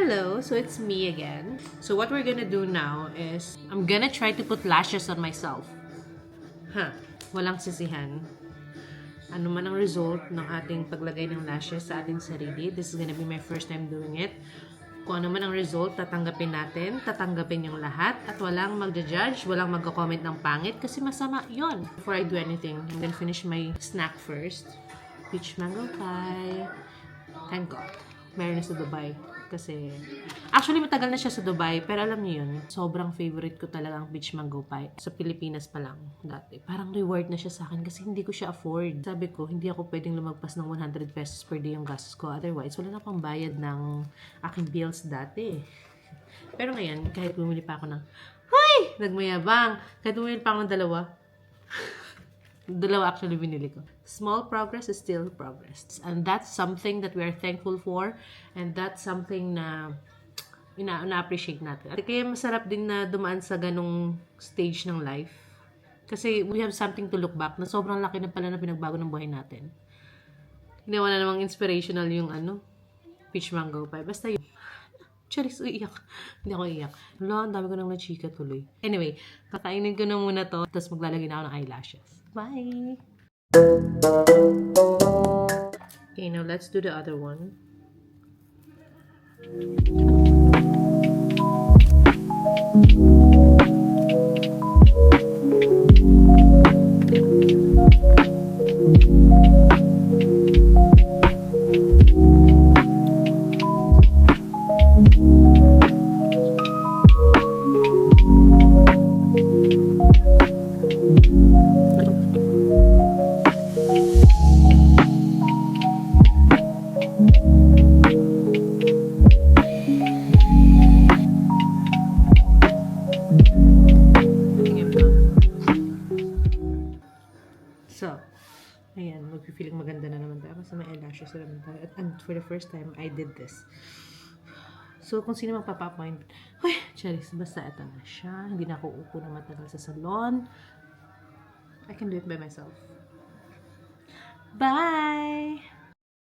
Hello, so it's me again. So what we're gonna do now is, I'm gonna try to put lashes on myself. Walang sisihan. Ano man ang result ng ating paglagay ng lashes sa ating sarili, this is gonna be my first time doing it. Kung ano man ang result, tatanggapin natin, tatanggapin yung lahat, at walang magja-judge, walang magko-comment ng pangit, kasi masama yon. Before I do anything, I'm gonna finish my snack first. Peach mango pie. Thank God. Meron na sa Dubai. Kasi, actually matagal na siya sa Dubai, pero alam niyo yun, sobrang favorite ko talaga ang peach mango pie. Sa Pilipinas pa lang, dati. Parang reward na siya sa akin kasi hindi ko siya afford. Sabi ko, hindi ako pwedeng lumagpas ng 100 pesos per day yung gastos ko. Otherwise, wala na pang bayad ng aking bills dati. Pero ngayon, kahit bumili pa ako ng, hoy! Nagmayabang! Kahit bumili pa ako ng dalawa actually binili ko. Small progress is still progress. And that's something that we are thankful for. And that's something na na-appreciate natin. At kaya masarap din na dumaan sa ganong stage ng life. Kasi we have something to look back na sobrang laki na pala na pinagbago ng buhay natin. Hindi wala namang inspirational yung peach mango pie. Basta yun. Charis, iiyak. Hindi ako iiyak. Wala, ang dami ko nang na-chika tuloy. Anyway, kakainin ko na muna to. Tapos maglalagay na ako ng eyelashes. Bye! Okay, now let's do the other one. So, ayan, magpipiling maganda na naman tayo kasi may eyelashes na naman tayo. And for the first time, I did this. So, kung sino magpapapoint, uy, charis, basta ito na siya. Hindi na ako upo na matagal sa salon. I can do it by myself. Bye!